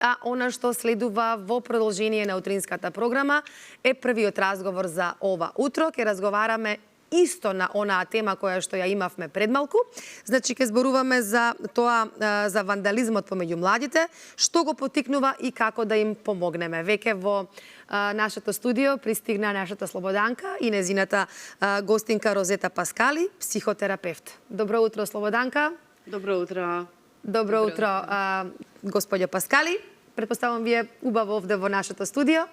А она што следува во продолжение на утринската програма е првиот разговор за ова утро. Ке разговараме исто на онаа тема која што ја имавме пред малку. Значи, ке зборуваме за тоа, за вандализмот помеѓу младите, што го потикнува и како да им помогнеме. Веќе во нашето студио пристигна нашата Слободанка и незината гостинка Розета Паскали, психотерапевт. Добро утро, Слободанка. Добро утро. Добро утро, господјо Паскали. Предпоставам вие убаво овде во нашето студио.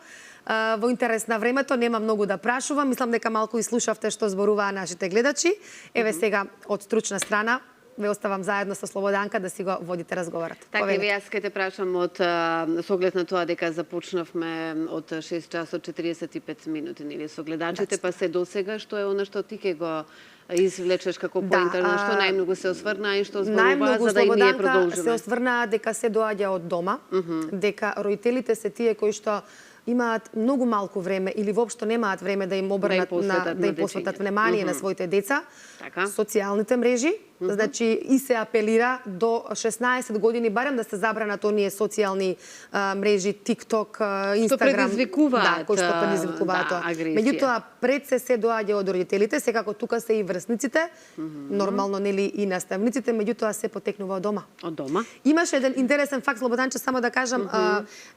Во интерес на времето нема многу да прашувам. Мислам дека малку и слушавте што зборуваа нашите гледачи. Еве сега од стручна страна ве оставам заедно со Слободанка да си го водите разговорот. Така, еве јас ке те прашам со оглед на тоа дека започнавме од 6 часот 45 минути, нели, со гледачите, па се досега, што е она што ти ке го извлечеш како поинта, на што најмногу се осврна и што зборува, за да и ние продолжиме? Се осврна дека се доаѓа од дома, дека родителите се тие кои што имаат многу малку време или воопшто немаат време да им обрнат да им посветат внимание на своите деца. Социјалните мрежи, значи и се апелира до 16 години барем да се забранат оние социјални мрежи TikTok, Instagram, што предизвикуваат, кои што предизвикуваат тоа. Меѓутоа пред се доаѓа од родителите, секако тука се и врсниците, нормално нели и наставниците, меѓутоа се потекнува од дома. Од дома. Имаше еден интересен факт, Слободанче, само да кажам,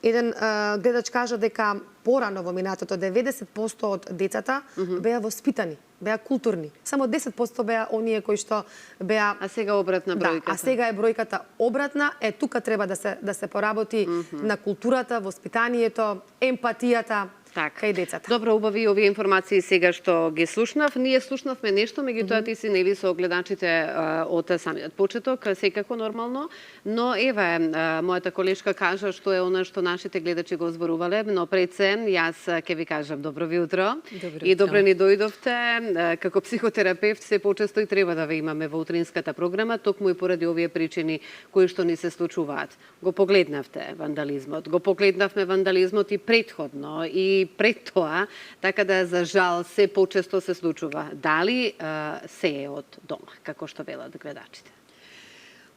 еден гледач кажа дека порано во минатото 90% од децата беа воспитани, беа културни. Само 10% беа оние кои што беа... А сега обратна бројката. Да, а сега е бројката обратна. Тука треба да се поработи на културата, воспитанието, емпатијата, кај децата. Добро, убави овие информации сега што ги слушнав. Ние слушнавме нешто, меѓутоа ти си нели со гледачите од самиот почеток, секако нормално, но еве, мојата колешка кажа што е она што нашите гледачи го зборувале, но пред се, јас ќе ви кажам добро ви утро. И добро ни дојдовте. Како психотерапевт се почесто и треба да ве имаме во утринската програма, токму и поради овие причини кои што ни се случуваат. Го погледнавте вандализмот, го погледнавме вандализмот и претходно, и пред тоа, така да за жал се почесто се случува. Дали се е од дома, како што велат гледачите?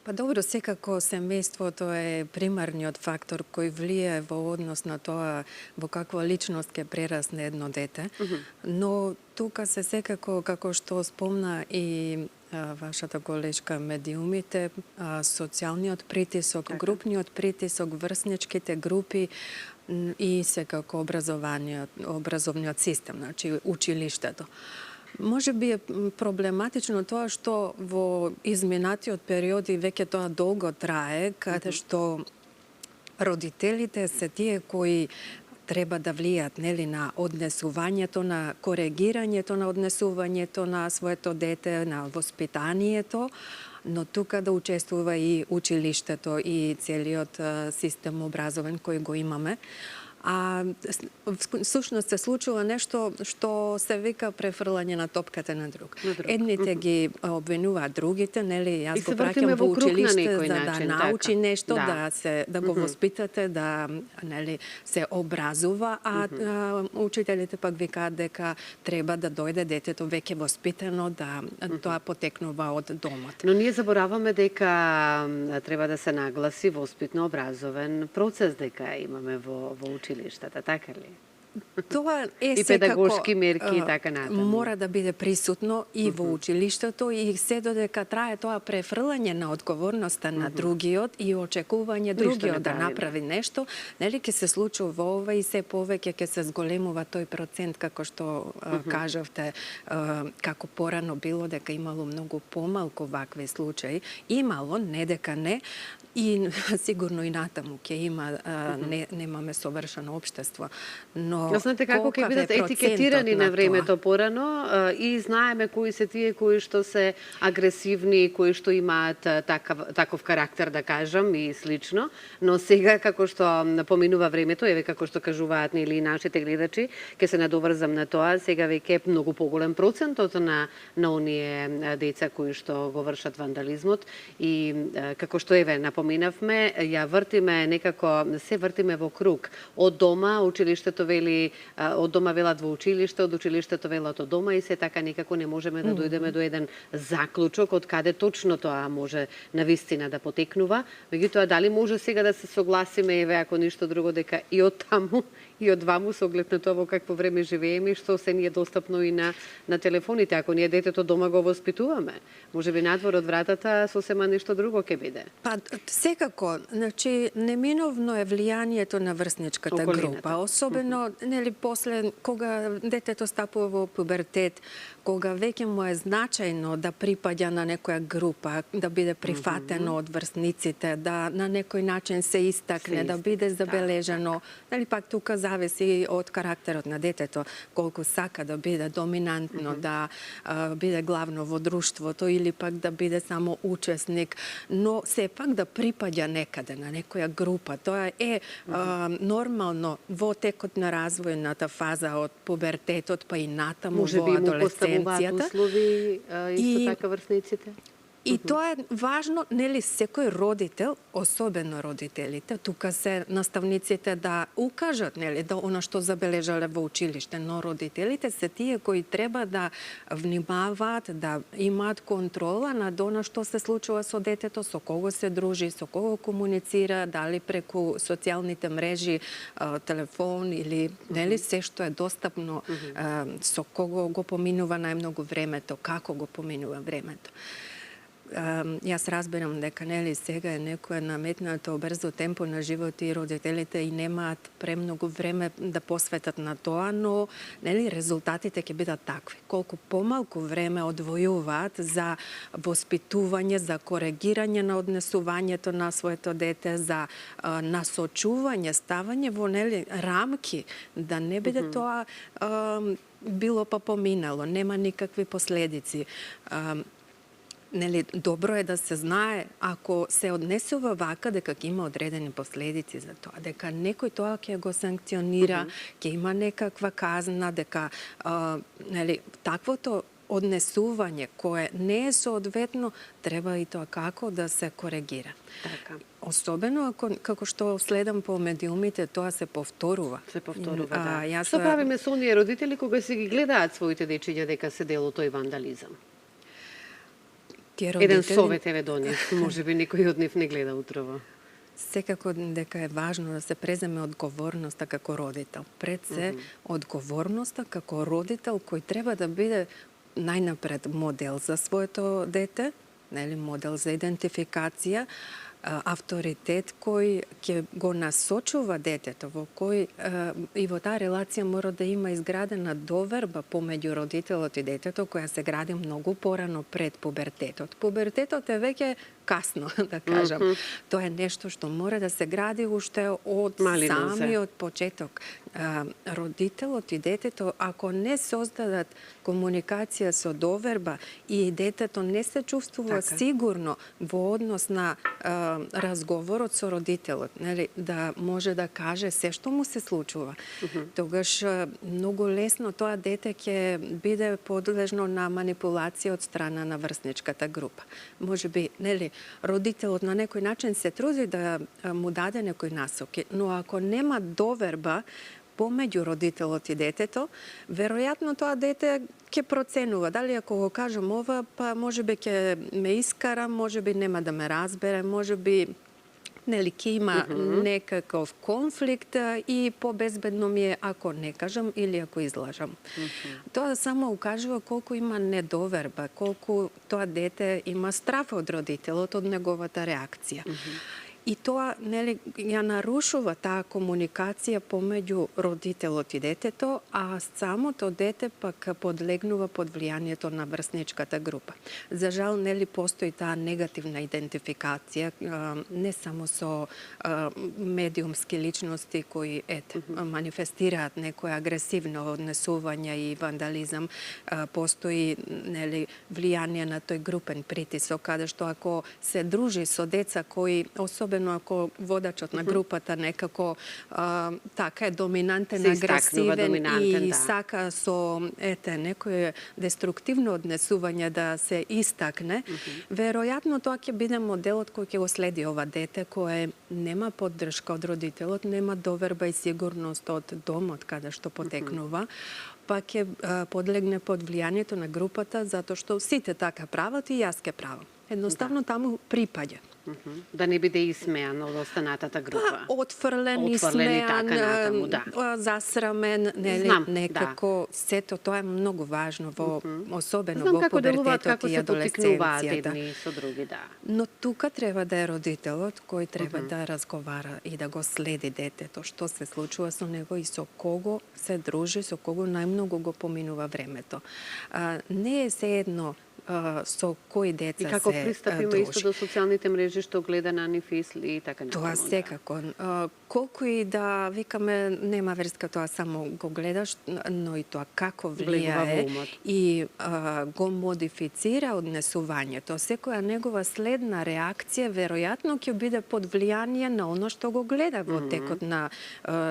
Па добро, секако семејството е примарниот фактор кој влие во однос на тоа во каква личност ќе прерасне едно дете, но тука се секако, како што спомна и вашата колешка, медиумите, социјалниот притисок, групниот притисок, врсничките групи и секако образовниот систем, значи училиштето. Може би е проблематично тоа што во изминатиот периоди веќе тоа долго трае, каде што родителите се тие кои треба да влијат нели на однесувањето, на коригирањето на однесувањето на своето дете, на воспитанието, но тука да учествува и училиштето и целиот систем образовен кој го имаме. А всушност се случува нешто што се вика префрлање на топката на друг. Едните ги обвинуваат другите, нели, јас го праќам во училиште за да научи нешто, да го воспитате, да нели се образува, а учителите пак викаат дека треба да дојде детето веќе воспитано, да тоа потекнува од домот. Но ние забораваме дека треба да се нагласи воспитно образовен процес дека имаме во училиштето. Така ли? Тоа е и педагошки мерки и така натаму. Мора да биде присутно и во училиштето и се додека трае тоа префрлање на одговорноста на другиот и очекување другиот да направи нешто, нели ќе се случува ова и се повеќе ќе се зголемува тој процент како што кажавте, како порано било дека имало многу помалку вакви случаи. Имало, не дека не, и сигурно и натаму ќе има, немаме совршено општество, но знаете како ќе бидат етикетирани на времето порано и знаеме кои се тие кои што се агресивни, кои што имаат таков карактер, да кажам, и слично, но сега како што поминува времето, еве како што кажуваат нели нашите гледачи, ќе се надоврзам на тоа, сега веќе е многу поголем процентот на оние деца кои што го вршат вандализмот и како што еве напоминавме, ја вртиме некако, се вртиме во круг. Од дома, училиштето вели дали од дома велат во училиште, од училиштето велат од дома и се така некако не можеме да дојдеме до еден заклучок од каде точно тоа може навистина да потекнува. Меѓутоа, дали може сега да се согласиме, еве, ако ништо друго, дека и од таму и од ваму со оглед на тоа во какво време живееме и што се ни е достапно и на телефоните. Ако ние детето дома го воспитуваме, можеби надвор од вратата сосема нешто друго ќе биде. Па, секако, значи, неминовно е влијанието на врсничката Околината. група, особено, нели, после, кога детето стапува во пубертет, кога веќе му е значајно да припаѓа на некоја група, да биде прифатено од врсниците, да на некој начин се истакне, да биде забележано. Нели, пак тука зависи од карактерот на детето, колку сака да биде доминантно, да биде главно во друштвото или пак да биде само учесник, но сепак да припаѓа некаде на некоја група. Тоа е нормално во текот на развојната фаза од пубертетот па и натаму Може во би му поставуваат адолесценцијата. услови исто така врсниците? И тоа е важно, нели, секој родител, особено родителите, тука се наставниците да укажат, нели, да она што забележале во училиште, но родителите се тие кои треба да внимаваат, да имаат контрола над она што се случува со детето, со кого се дружи, со кого комуницира, дали преку социјалните мрежи, телефон или, нели, се што е достапно, со кого го поминува најмногу времето, како го поминува времето. Јас разбирам дека, нели, сега е некоја наметнато брзо темпо на живот и родителите и немаат премногу време да посветат на тоа, но, нели, резултатите ќе бидат такви. Колку помалку време одвојуваат за воспитување, за коригирање на однесувањето на своето дете, за насочување, ставање во, нели, рамки, да не биде тоа било па поминало, нема никакви последици. Нели, добро е да се знае, ако се однесува вака, дека ќе има одредени последици за тоа, дека некој тоа ќе го санкционира, ќе има некаква казна, дека нели, таквото однесување кое не е соодветно, треба и тоа како да се коригира. Така. Особено ако, како што следам по медиумите, тоа се повторува. Се повторува, да. Јас Што правиме со оние родители кога се ги гледаат своите дечиња дека се дело тој вандализам? Еден совет еве до нив, можеби некој од нив не гледа утрово. Секако дека е важно да се преземе одговорноста како родител. Пред се одговорноста како родител кој треба да биде најнапред модел за своето дете, нели, модел за идентификација, авторитет кој ќе го насочува детето, во кој и во таа релација мора да има изградена доверба помеѓу родителот и детето, која се гради многу порано пред пубертетот. Пубертетот е веќе касно, да кажам. Тоа е нешто што мора да се гради уште од самиот почеток. Родителот и детето, ако не создадат комуникација со доверба и детето не се чувствува сигурно во однос на разговорот со родителот, нели, да може да каже се што му се случува, тогаш многу лесно тоа дете ќе биде подлежно на манипулација од страна на врсничката група. Можеби, нели, родителот на некој начин се труди да му даде некој насоки, но ако нема доверба помеѓу родителот и детето, веројатно тоа дете ќе проценува. Дали ако го кажам ова, па можеби ќе ме искара, можеби нема да ме разбере, можеби, нели, ќе има некаков конфликт и побезбедно ми е ако не кажам или ако излажам. Тоа само укажува колку има недоверба, колку тоа дете има страф од родителот, од неговата реакција. И тоа, нели, ја нарушува таа комуникација помеѓу родителот и детето, а самото дете пак подлегнува под влијанието на врсничката група. За жал, нели, постои таа негативна идентификација, не само со медиумски личности кои манифестираат некој агресивно однесување и вандализам, постои, нели, влијание на тој групен притисок, каде што ако се дружи со деца кои особено особено ако водачот на групата некако така е доминантен, Се истакнува агресивен доминантен, и да. сака со некое деструктивно однесување да се истакне, веројатно тоа ќе биде моделот кој ќе го следи ова дете, кое нема поддршка од родителот, нема доверба и сигурност од домот каде што потекнува, па ќе подлегне под влијанието на групата затоа што сите така прават и јас ќе правам. Едноставно таму припаѓа. Да не биде исмеан од останатата група. Отфрлен, и исмеан, така натаму, да. засрамен, нели, Знам, некако сето тоа е многу важно особено Знам во како делуваат, пубертетот како и се потикнуваат адолесценцијата. едни со други, да. Но тука треба да е родителот кој треба да разговара и да го следи детето, што се случува со него и со кого се дружи, со кого најмногу го поминува времето. Не е 세едно со кои деца И како се пристап има дружи. исто до социјалните мрежи што гледа на нив и така натаму. Тоа секако. Колку и да викаме нема врска, тоа само го гледаш, но и тоа како Влегува влијае во умот. и го модифицира однесувањето. Секоја негова следна реакција веројатно ќе биде под влијание на оно што го гледа во текот на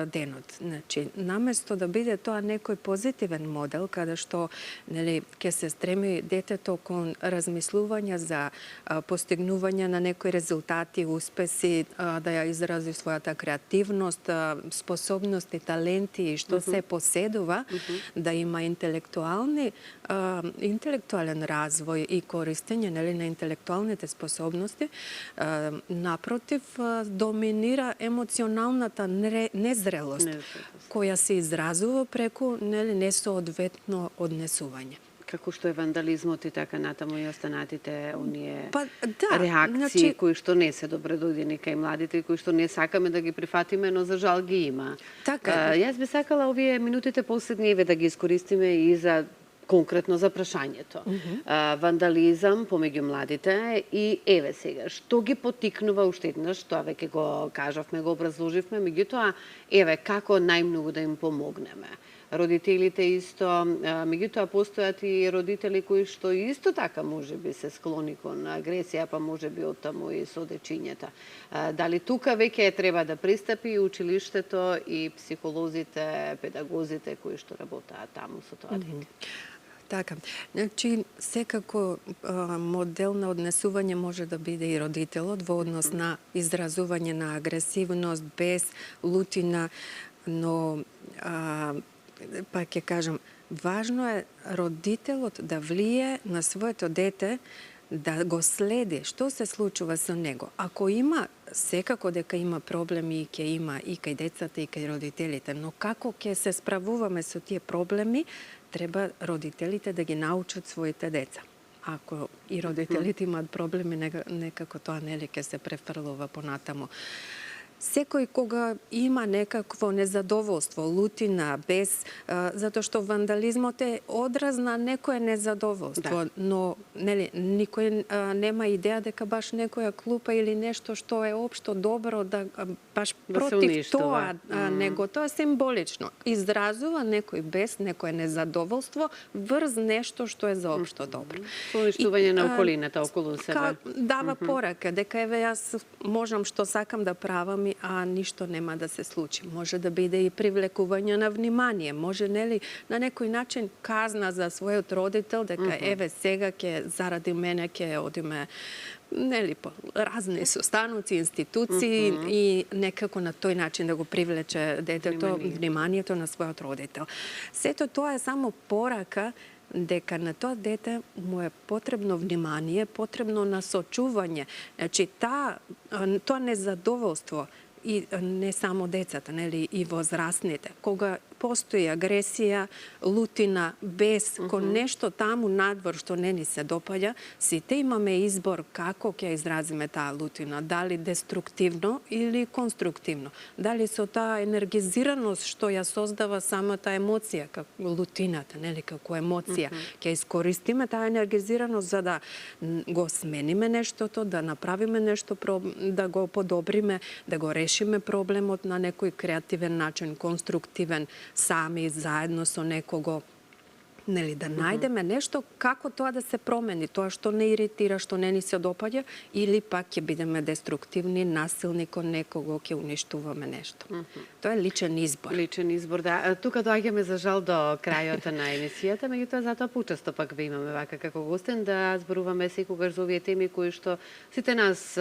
денот. Значи, наместо да биде тоа некој позитивен модел каде што нели ќе се стреми детето кон размислување за постигнување на некои резултати, успеси, да ја изрази својата креативност, способности, таленти и што се поседува, да има интелектуален развој и користење нели на интелектуалните способности, напротив доминира емоционалната незрелост која се изразува преку нели несоодветно однесување. Како што е вандализмот и така натаму и останатите оние да, реакции кои што не се добредојдени кај младите и кои што не сакаме да ги прифатиме, но за жал ги има. Така. Јас би сакала овие минутите последни еве да ги искористиме и за конкретно за прашањето. Вандализам помеѓу младите и еве сега, што ги потикнува уште еднаш, тоа веќе го кажавме, го образложивме, меѓутоа еве како најмногу да им помогнеме. Родителите исто, меѓутоа постојат и родители кои што исто така можеби се склони кон агресија, па можеби оттаму и со дечињата. Дали тука веќе треба да пристапи и училиштето и психолозите, педагозите кои што работаат таму со тоа дете? Така. Значи, секако модел на однесување може да биде и родителот во однос на изразување на агресивност, без лутина, но па ќе кажам, важно е родителот да влие на своето дете, да го следи што се случува со него. Ако има, секако дека има проблеми и ќе има и кај децата и кај родителите, но како ќе се справуваме со тие проблеми, треба родителите да ги научат своите деца. Ако и родителите имаат проблеми, некако тоа нели ќе се префрлува понатаму. Секој кога има некакво незадоволство, лутина, без, затоа што вандализмот е одраз на некое незадоволство, но нели никој нема идеја дека баш некоја клупа или нешто што е општо добро да баш против тоа него, тоа е символично. Изразува некој без некое незадоволство врз нешто што е за општо добро. Со уништување на околината околу себе. Дава порака дека еве јас можам што сакам да правам, а ништо нема да се случи. Може да биде и привлекување на внимание, може нели на некој начин казна за својот родител дека еве сега ќе заради мене ќе одиме нели по разни состаноци, институции и некако на тој начин да го привлече детето вниманието на својот родител. Сето тоа е само порака дека на тоа дете му е потребно внимание, потребно насочување. Значи, тоа незадоволство и не само децата, нели, и возрастните. Кога постои агресија, лутина, бес, кон нешто таму надвор што не ни се допаѓа, сите имаме избор како ќе изразиме таа лутина, дали деструктивно или конструктивно. Дали со таа енергизираност што ја создава самата емоција, како лутината, нели, како емоција, ќе искористиме таа енергизираност за да го смениме нештото, да направиме нешто, да го подобриме, да го решиме проблемот на некој креативен начин, конструктивен, сами, заедно со некого, Нели, да најдеме нешто како тоа да се промени, тоа што не иритира, што не ни се допаѓа, или пак ќе бидеме деструктивни, насилни кон некого, ќе уништуваме нешто. Тоа е личен избор. Личен избор, да. Тука доаѓаме за жал до крајот на емисијата, меѓутоа затоа почесто пак ве имаме вака како гостен да зборуваме секогаш за овие теми кои што сите нас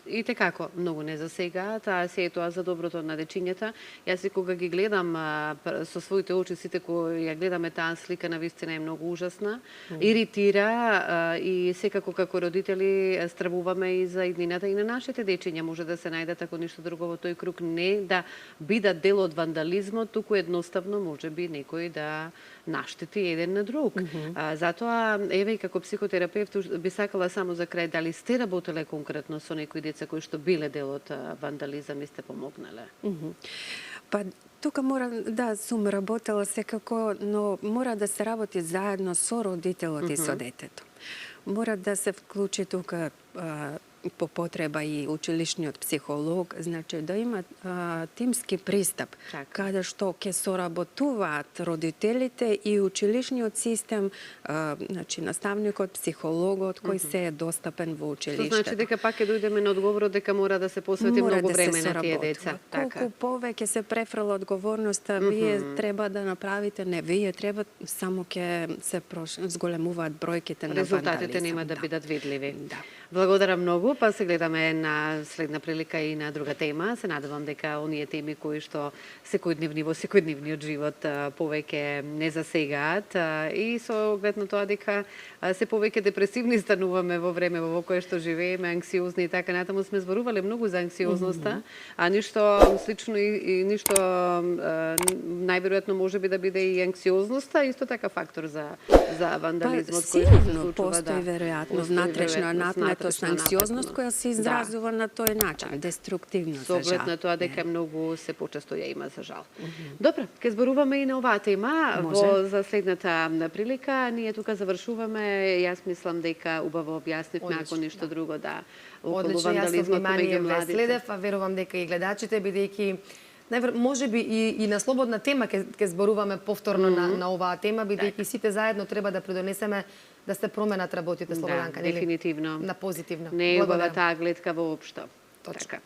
и како многу не засегаат, а се е тоа за доброто на дечињата. Јас и кога ги гледам со своите очи, сите кои ја гледаме таа слика, навистина е многу ужасна, иритира и секако како родители стравуваме и за иднината и на нашите дечиња. Може да се најдат, ако ништо друго во тој круг, не да бидат дел од вандализмот, туку едноставно може би некој да наштети еден на друг. Затоа, еве и како психотерапевт, би сакала само за крај, дали сте работеле конкретно со некои деца кои што биле дел од вандализам и сте помогнале? Па, тука мора, да, сум работела секако, но мора да се работи заедно со родителот и со детето. Мора да се вклучи тука по потреба и училишниот психолог, значи да има тимски пристап, каде што ќе соработуваат родителите и училишниот систем, значи наставникот, психологот, кој се е достапен во училиштето. Што значи дека пак ќе дојдеме на одговорот дека мора да се посвети многу време на тие деца. Колку повеќе се префрла одговорноста, вие треба да направите, не вие треба, само ќе се зголемуваат бројките на вандализам. Резултатите нема да бидат видливи. Да. Благодарам многу, па се гледаме на следна прилика и на друга тема. Се надевам дека оние теми кои што секојдневни во секојдневниот живот повеќе не засегаат и со оглед на тоа дека се повеќе депресивни стануваме во време во кое што живееме, анксиозни и така натаму. Сме зборувале многу за анксиозноста, а ништо слично и ништо најверојатно може би да биде и анксиозноста, исто така фактор за вандализмот кој што се случува. Постои веројатно внатрешна напнетост, анксиозност која се изразува на тој начин, деструктивно, со оглед на тоа дека многу се почесто ја има за жал. Добро, ќе зборуваме и на оваа тема за следната прилика. Ние тука завршуваме. Јас мислам дека убаво објаснивме, ако ништо друго, да, околу вандализмот меѓу младите. Следев, а верувам дека и гледачите, бидејќи може би и на слободна тема ќе зборуваме повторно на оваа тема, бидејќи сите заедно треба да придонесеме да се променат работите, Слободанка. Да, дефинитивно. На позитивно. Не е убава таа гледка воопшто. Точка.